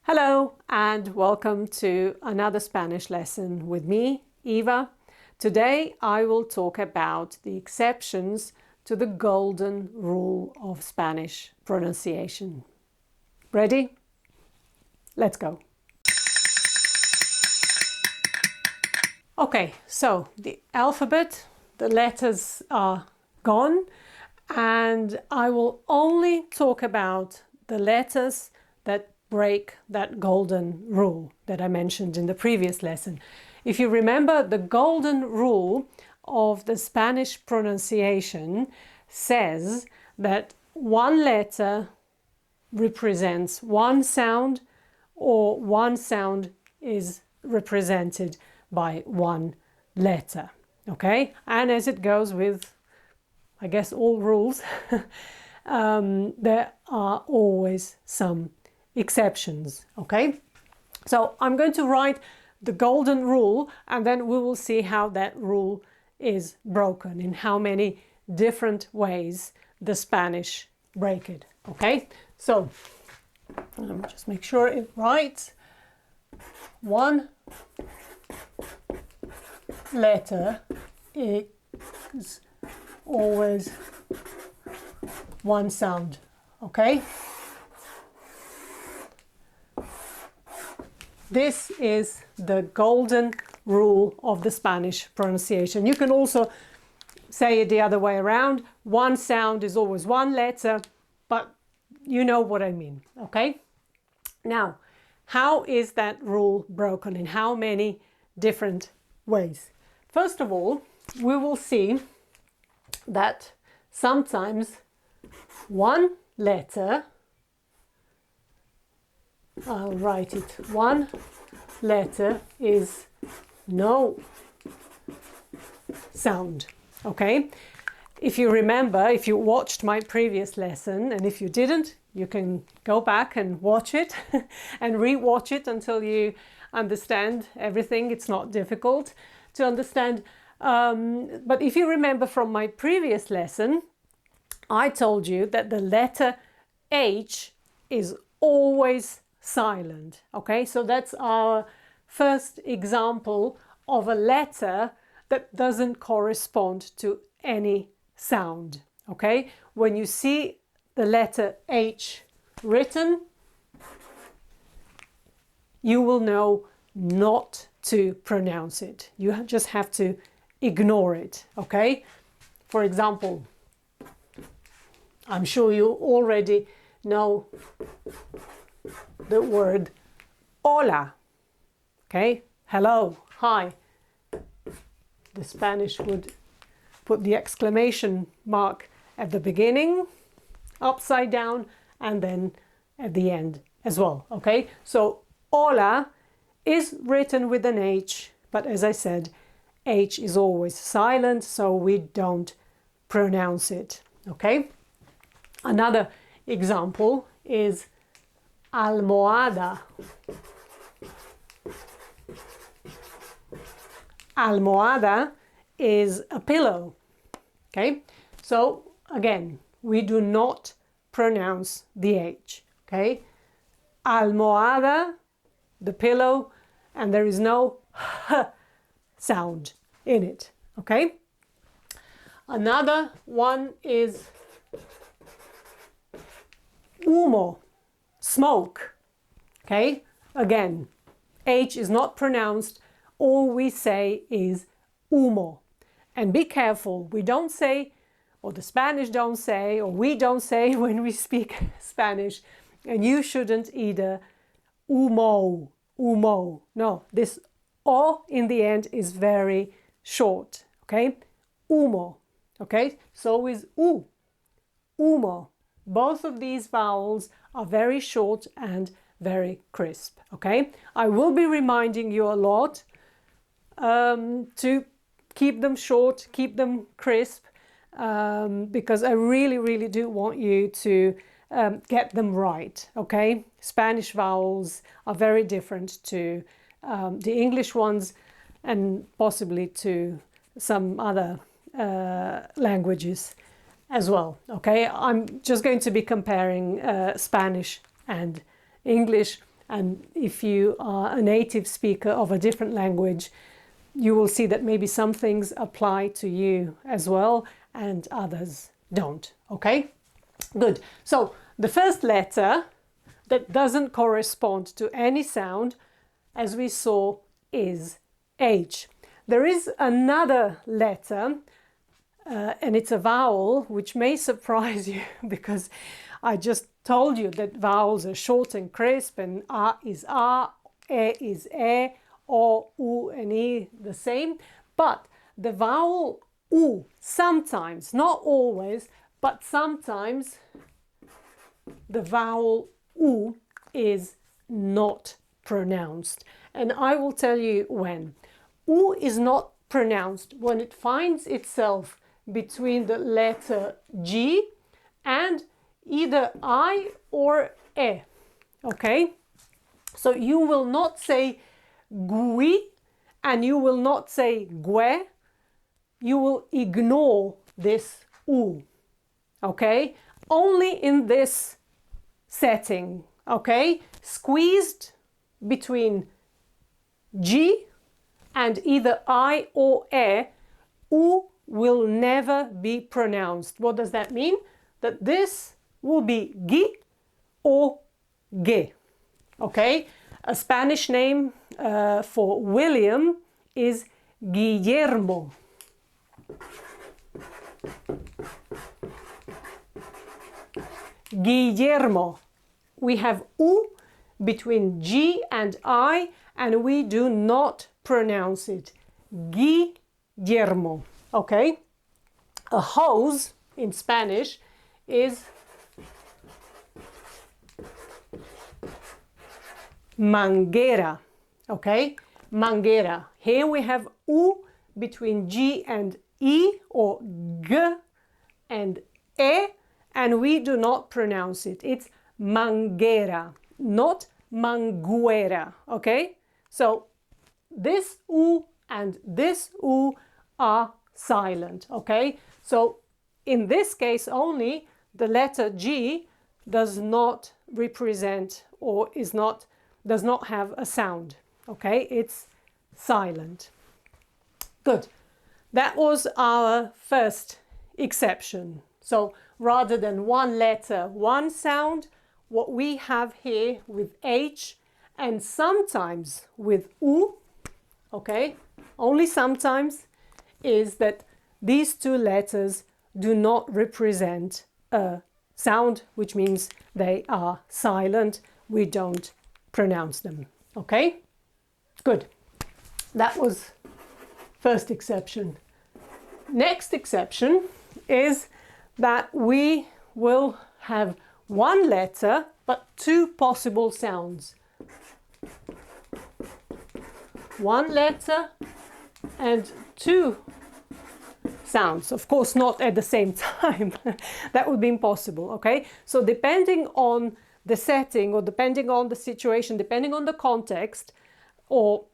Hello and welcome to another Spanish lesson with me, Eva. Today I will talk about the exceptions to the golden rule of Spanish pronunciation. Ready? Let's go. Okay, so the alphabet, the letters are gone, and I will only talk about the letters that break that golden rule that I mentioned in the previous lesson. If you remember, the golden rule of the Spanish pronunciation says that one letter represents one sound, or one sound is represented by one letter. Okay? And as it goes with, I guess, all rules, there are always some exceptions. Okay, so I'm going to write the golden rule, and then we will see how that rule is broken, in how many different ways the Spanish break it. Okay, so let me just make sure it writes. One letter is always one sound. Okay, this is the golden rule of the Spanish pronunciation. You can also say it the other way around. One sound is always one letter, but you know what I mean, okay? Now, how is that rule broken? In how many different ways? First of all, we will see that sometimes one letter, I'll write it, one letter is no sound, okay? If you remember, if you watched my previous lesson, and if you didn't, you can go back and watch it and re-watch it until you understand everything. It's not difficult to understand. But if you remember from my previous lesson, I told you that the letter H is always silent. Okay, so that's our first example of a letter that doesn't correspond to any sound. Okay, when you see the letter H written, you will know not to pronounce it. You just have to ignore it. Okay, for example, I'm sure you already know the word hola. Okay, hello, hi. The Spanish would put the exclamation mark at the beginning, upside down, and then at the end as well. Okay, so hola is written with an H, but as I said, H is always silent, so we don't pronounce it. Okay, another example is almohada. Almohada is a pillow. Okay, so again, we do not pronounce the H. Okay, almohada, the pillow, and there is no h sound in it. Okay, another one is humo, smoke. Okay, again, H is not pronounced. All we say is humo. And be careful, we don't say, or the Spanish don't say, or we don't say when we speak Spanish, and you shouldn't either, humo, humo. No, this O in the end is very short. Okay, humo. Okay, so is u, humo. Both of these vowels are very short and very crisp. Okay, I will be reminding you a lot to keep them short, keep them crisp, because I really do want you to get them right. Okay, Spanish vowels are very different to the English ones, and possibly to some other languages as well. Okay, I'm just going to be comparing Spanish and English, And if you are a native speaker of a different language, you will see that maybe some things apply to you as well and others don't. Okay? Good. So the first letter that doesn't correspond to any sound, as we saw, is H. There is another letter, and it's a vowel, which may surprise you because I just told you that vowels are short and crisp, and A is A, E is E, O, U, and E the same. But the vowel U, sometimes, not always, but sometimes the vowel U is not pronounced. And I will tell you when. U is not pronounced when it finds itself between the letter G and either I or E. Okay? So you will not say gui and you will not say gue. You will ignore this U. Okay? Only in this setting. Okay? Squeezed between G and either I or E, U will never be pronounced. What does that mean? That this will be gi or ge. Okay? A Spanish name for William is Guillermo. Guillermo. We have U between G and I, and we do not pronounce it. Guillermo. Okay? A hose in Spanish is manguera. Okay? Manguera. Here we have U between G and E, or G and E, and we do not pronounce it. It's manguera, not manguera. Okay? So this U and this U are silent. Okay? So in this case only, the letter G does not represent or does not have a sound. Okay? It's silent. Good. That was our first exception. So rather than one letter, one sound, what we have here with H and sometimes with U, okay, only sometimes, is that these two letters do not represent a sound, which means they are silent. We don't pronounce them. Okay? Good. That was first exception. Next exception is that we will have one letter but two possible sounds. One letter and two sounds. Of course, not at the same time. That would be impossible, okay? So depending on the setting, or depending on the situation, depending on the context, or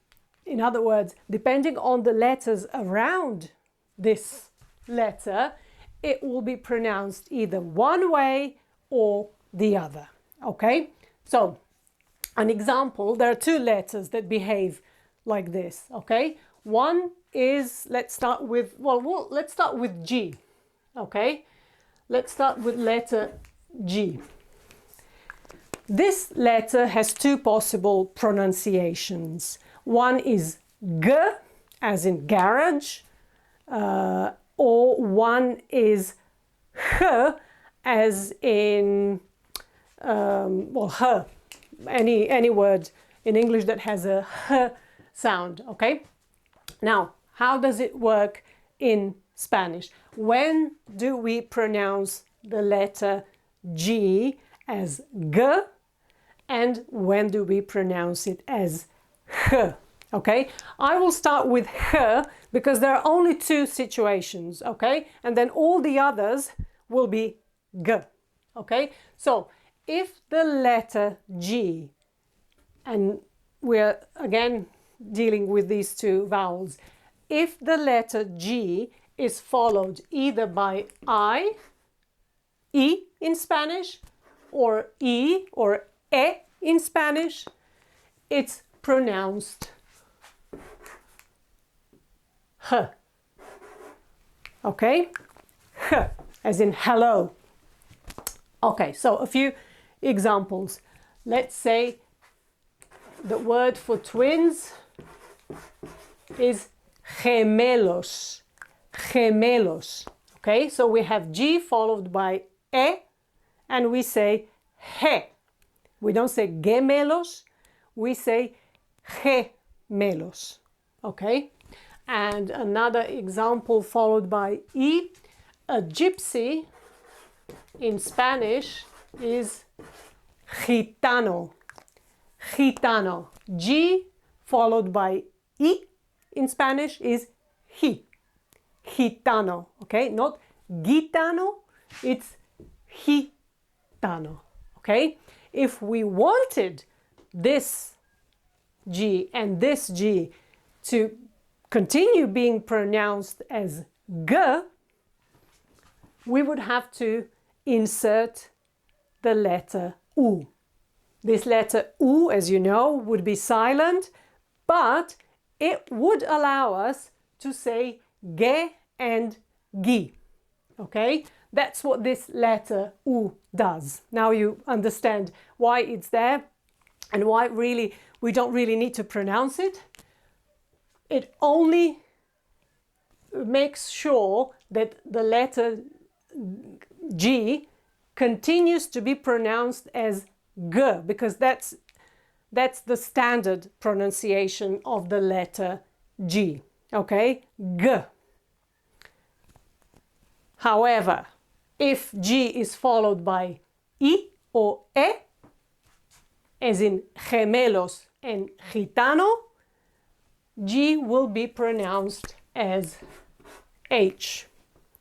in other words, depending on the letters around this letter, it will be pronounced either one way or the other, okay? So, an example, there are two letters that behave like this, okay? One is, let's start with G, okay? Let's start with letter G. This letter has two possible pronunciations. One is G, as in garage, or one is H, as in, her. Any word in English that has a H sound, okay? Now, how does it work in Spanish? When do we pronounce the letter G as G, and when do we pronounce it as H? Okay, I will start with H because there are only two situations, okay? And then all the others will be G, okay? So, if the letter G, and we're again dealing with these two vowels, if the letter G is followed either by I, E in Spanish, or E or E in Spanish, it's pronounced h. Okay? H, as in hello. Okay, so a few examples. Let's say the word for twins is gemelos. Gemelos. Okay, so we have G followed by E, and we say he. We don't say gemelos, we say gemelos. Okay, and another example followed by E. A gypsy in Spanish is gitano. Gitano. G followed by I in Spanish is he. Gitano. Okay, not gitano, it's gitano. Okay, if we wanted this G and this G to continue being pronounced as G, we would have to insert the letter U. This letter U, as you know, would be silent, but it would allow us to say ge and gi. Okay? That's what this letter U does. Now you understand why it's there and why really we don't really need to pronounce it. It only makes sure that the letter G continues to be pronounced as G, because that's the standard pronunciation of the letter G. Okay? G. However, if G is followed by I or E, as in gemelos and gitano, G will be pronounced as H.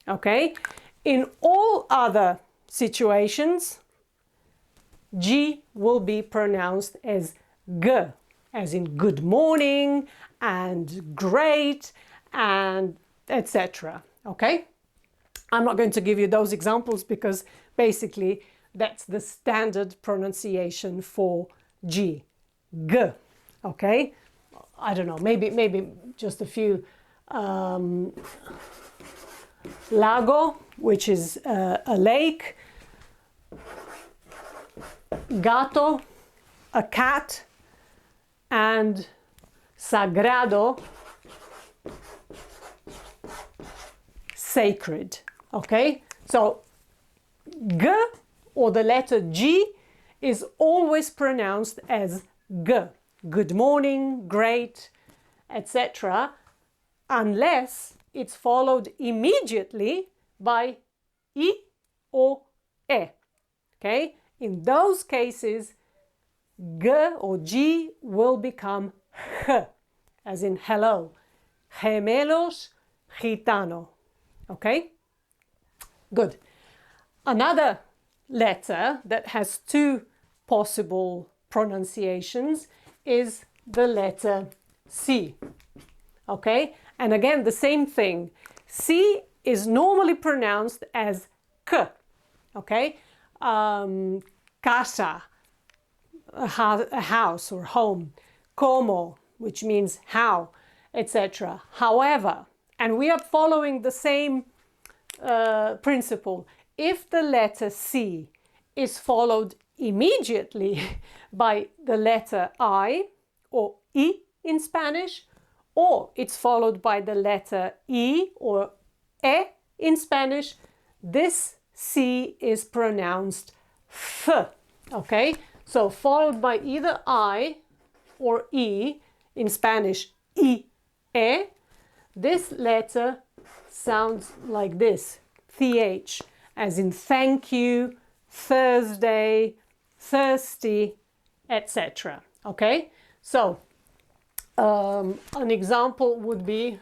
Okay? In all other situations, G will be pronounced as G, as in good morning and great and etc. Okay? I'm not going to give you those examples because basically that's the standard pronunciation for G. G. Okay? I don't know, maybe just a few. Lago, which is a lake. Gato, a cat. And sagrado, sacred. Okay, so G or the letter G is always pronounced as G. Good morning, great, etc. unless it's followed immediately by I or E. Okay? In those cases, G or G will become H, as in hello. Gemelos, gitano. Okay? Good. Another letter that has two possible pronunciations is the letter C. Okay? And again, the same thing. C is normally pronounced as K. Okay? Casa, a house or home. Como, which means how, etc. However, and we are following the same principle. If the letter C is followed immediately by the letter I or I in Spanish, or it's followed by the letter I or E in Spanish, this C is pronounced F. Okay? So followed by either I or I in Spanish, I, E, this letter sounds like this, TH, as in thank you, Thursday, thirsty, etc. Okay? So, an example would be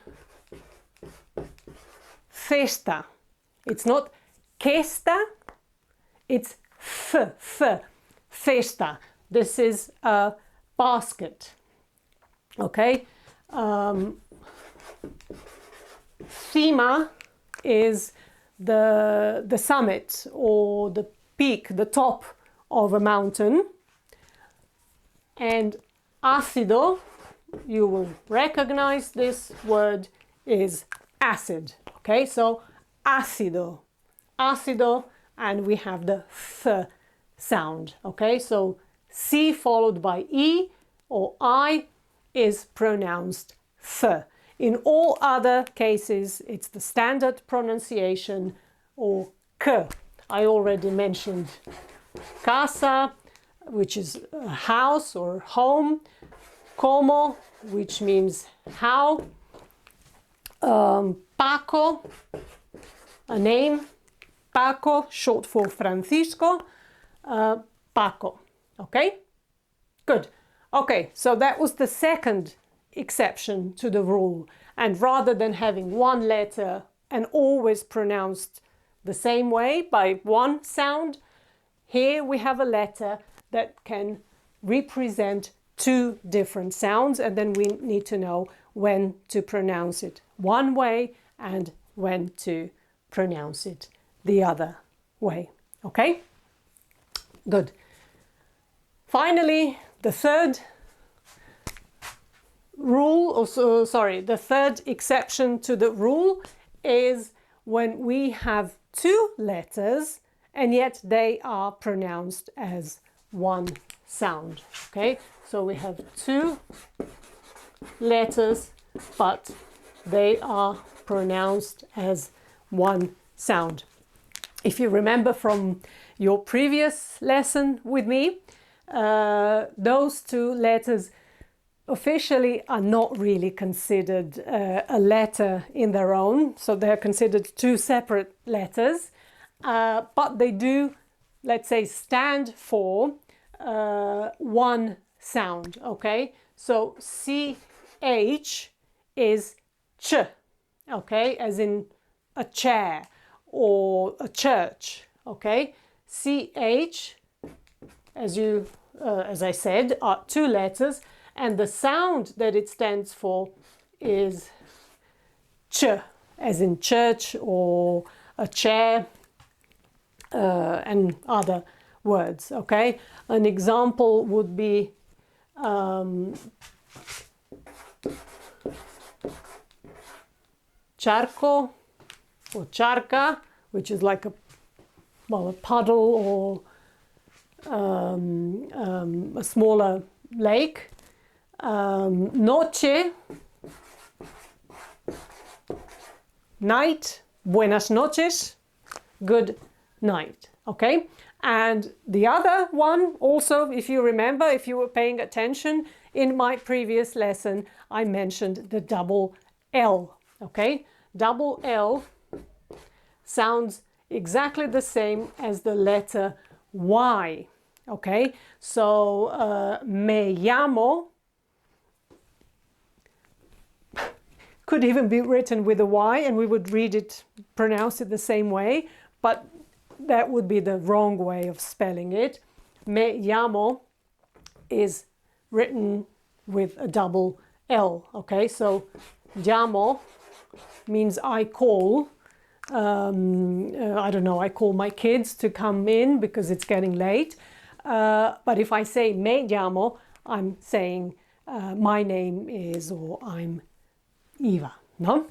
festa. It's not questa, it's festa. This is a basket. Okay? Cima is the summit or the peak, the top of a mountain. And Ácido, you will recognize this word is acid. Okay, so ácido, ácido, and we have the th sound. Okay, so C followed by E or I is pronounced th. In all other cases, it's the standard pronunciation or k. I already mentioned casa, which is a house or home, como, which means how, Paco, a name, Paco, short for Francisco, Paco. Okay, good. Okay, so that was the second exception to the rule. And rather than having one letter and always pronounced the same way by one sound, here we have a letter that can represent two different sounds, and then we need to know when to pronounce it one way and when to pronounce it the other way. Okay? Good. Finally, the third rule, or sorry, the third exception to the rule is when we have two letters and yet they are pronounced as one sound. Okay, so we have two letters, but they are pronounced as one sound. If you remember from your previous lesson with me, those two letters officially are not really considered a letter in their own, so they're considered two separate letters, but they do, let's say, stand for one sound. Okay, so CH is ch, okay, as in a chair or a church. Okay, CH, as I said, are two letters, and the sound that it stands for is ch, as in church or a chair, and other words. Okay, an example would be charco or charca, which is like a puddle or a smaller lake. Noche, night, buenas noches, good night. Okay, and the other one also, if you remember, if you were paying attention in my previous lesson, I mentioned the double L. Okay, double L sounds exactly the same as the letter Y. Okay, so me llamo could even be written with a Y and we would read it, pronounce it the same way, but that would be the wrong way of spelling it. Me llamo is written with a double L. Okay, so llamo means I call. I don't know, I call my kids to come in because it's getting late. But if I say me llamo, I'm saying my name is, or I'm Eva, no?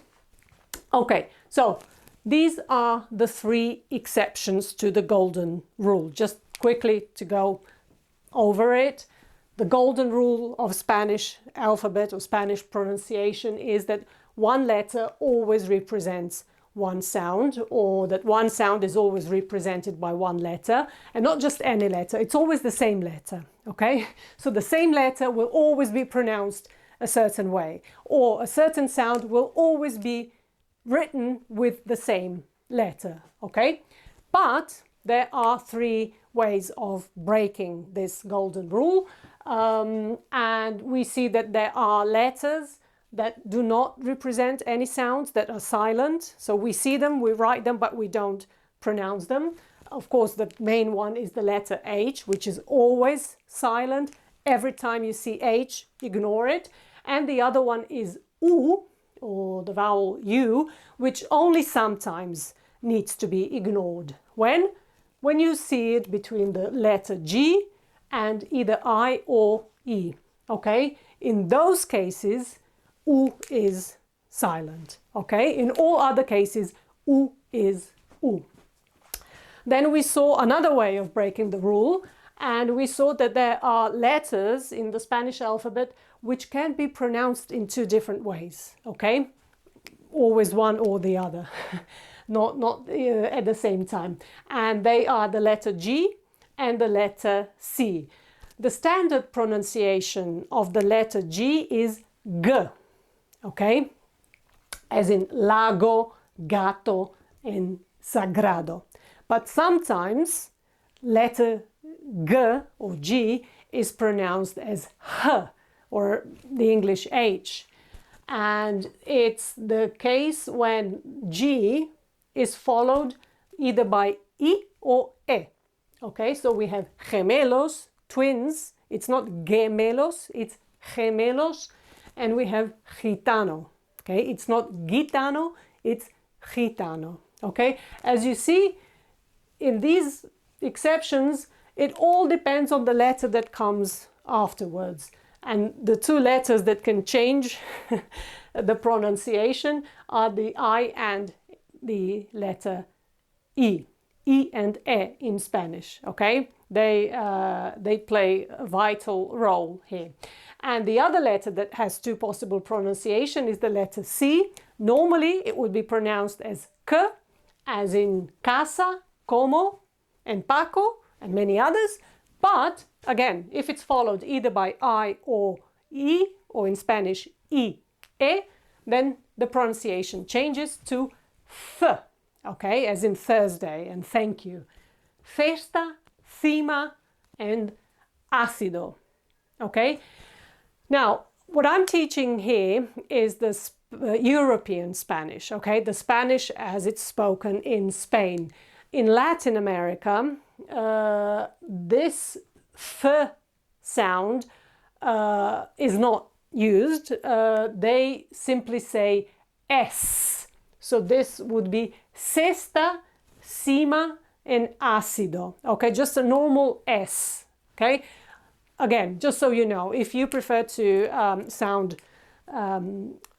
Okay, so these are the three exceptions to the golden rule. Just quickly to go over it. The golden rule of Spanish alphabet or Spanish pronunciation is that one letter always represents one sound, or that one sound is always represented by one letter, and not just any letter, it's always the same letter. Okay, so the same letter will always be pronounced a certain way, or a certain sound will always be written with the same letter. Okay, but there are three ways of breaking this golden rule, and we see that there are letters that do not represent any sounds, that are silent. So we see them, we write them, but we don't pronounce them. Of course, the main one is the letter H, which is always silent. Every time you see H, ignore it. And the other one is U, or the vowel U, which only sometimes needs to be ignored. When you see it between the letter G and either I or E. okay? In those cases, U is silent, okay? In all other cases, U is U. Then we saw another way of breaking the rule, and we saw that there are letters in the Spanish alphabet which can be pronounced in two different ways, okay? Always one or the other, not at the same time. And they are the letter G and the letter C. The standard pronunciation of the letter G is G, okay? As in lago, gato, and sagrado. But sometimes letter G or G is pronounced as H or the English H. And it's the case when G is followed either by I or E. Okay, so we have gemelos, twins. It's not gemelos, it's gemelos. And we have gitano. Okay, it's not gitano, it's gitano. Okay, as you see, in these exceptions, it all depends on the letter that comes afterwards. And the two letters that can change the pronunciation are the I and the letter I. I and E in Spanish, okay? They play a vital role here. And the other letter that has two possible pronunciation is the letter C. Normally, it would be pronounced as K, as in casa, como, and Paco, and many others. But again, if it's followed either by I or I, or in Spanish, I, E, then the pronunciation changes to F, okay, as in Thursday and thank you. Festa, cima, and ácido, okay? Now, what I'm teaching here is the European Spanish, okay? The Spanish as it's spoken in Spain. In Latin America, this F sound is not used. They simply say S. So this would be cesta, cima, and ácido. Okay, just a normal S. Okay, again, just so you know, if you prefer to sound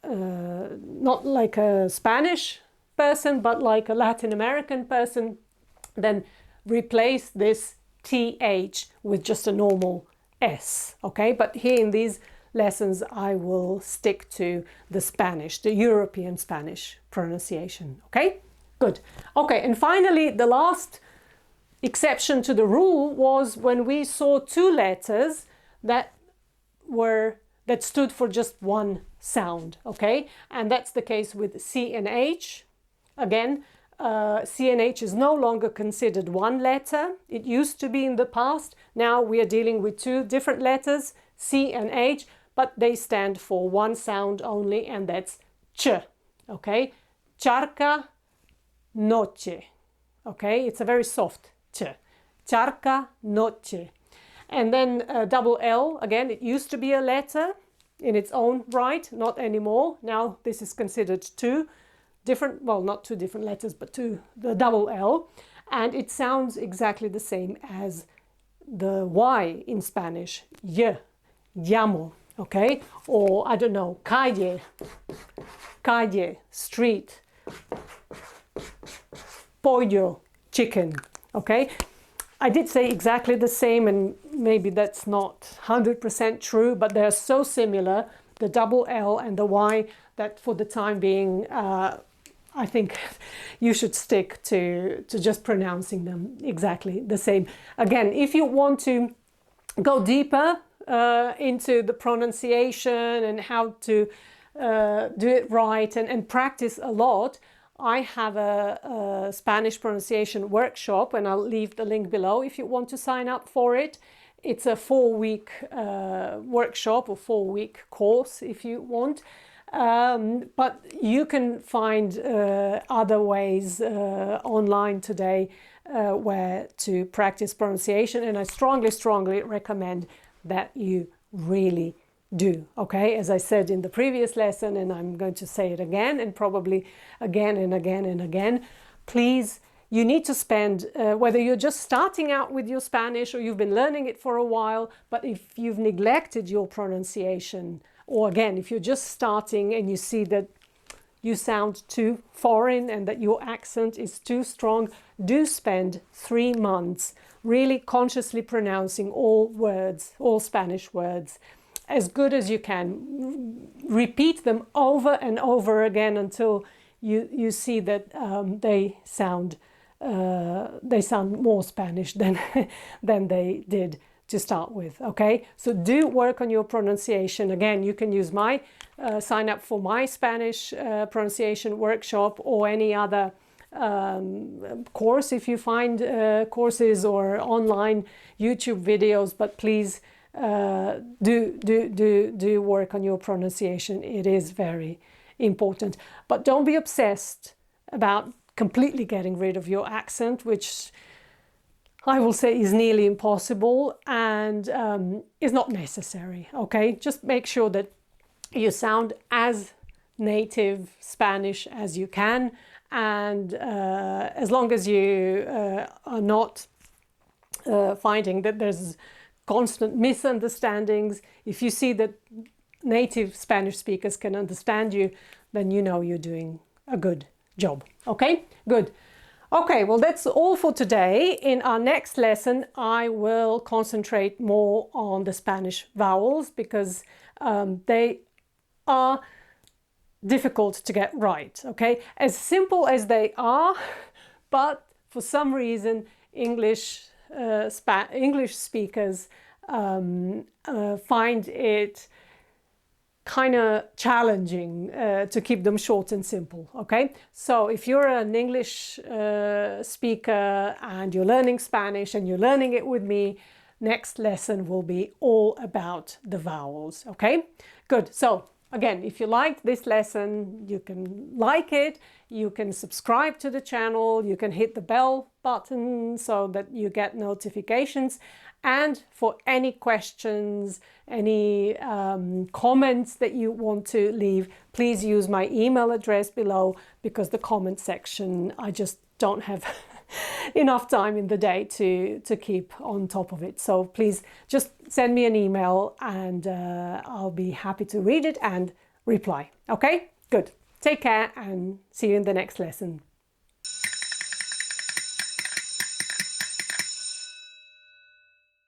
not like a Spanish person, but like a Latin American person, then replace this TH with just a normal S, okay? But here in these lessons, I will stick to the Spanish, the European Spanish pronunciation, okay? Good. Okay, and finally, the last exception to the rule was when we saw two letters that stood for just one sound, okay? And that's the case with C and H. Again, C and H is no longer considered one letter. It used to be in the past. Now we are dealing with two different letters, C and H, but they stand for one sound only, and that's ch, okay? Charca, noche, okay? It's a very soft ch. Charca, noche. And then double L, again, it used to be a letter in its own right, not anymore. Now this is considered two different, well, not two different letters, but the double L. And it sounds exactly the same as the Y in Spanish, y, llamo, okay? Or, I don't know, calle, calle, street, pollo, chicken, okay? I did say exactly the same, and maybe that's not 100% true, but they're so similar, the double L and the Y, that for the time being, I think you should stick to just pronouncing them exactly the same. Again, if you want to go deeper into the pronunciation and how to do it right and practice a lot, I have a Spanish pronunciation workshop, and I'll leave the link below if you want to sign up for it. It's a 4-week workshop or 4-week course if you want. But you can find other ways online today where to practice pronunciation, and I strongly recommend that you really do, okay? As I said in the previous lesson, and I'm going to say it again and probably again and again and again, please you need to spend, whether you're just starting out with your Spanish or you've been learning it for a while, but if you've neglected your pronunciation, or again, if you're just starting and you see that you sound too foreign and that your accent is too strong, do spend 3 months really consciously pronouncing all words, all Spanish words, as good as you can. Repeat them over and over again until you see that they sound more Spanish than than they did to start with. Okay, so do work on your pronunciation. Again, you can use my sign up for my Spanish pronunciation workshop or any other course if you find courses or online YouTube videos, but please do work on your pronunciation. It is very important, but don't be obsessed about completely getting rid of your accent, which I will say is nearly impossible and is not necessary. Okay, just make sure that you sound as native Spanish as you can, and as long as you are not finding that there's constant misunderstandings, if you see that native Spanish speakers can understand you, then you know you're doing a good job. Okay, good. Okay, well, that's all for today. In our next lesson, I will concentrate more on the Spanish vowels because they are difficult to get right, okay? As simple as they are, but for some reason, English speakers find it kind of challenging to keep them short and simple, okay? So if you're an English speaker and you're learning Spanish and you're learning it with me, next lesson will be all about the vowels, okay? Good. So again, if you liked this lesson, you can like it, you can subscribe to the channel, you can hit the bell button so that you get notifications. And for any questions, any comments that you want to leave, please use my email address below, because the comment section, I just don't have enough time in the day to keep on top of it. So please just send me an email and I'll be happy to read it and reply. Okay, good. Take care and see you in the next lesson.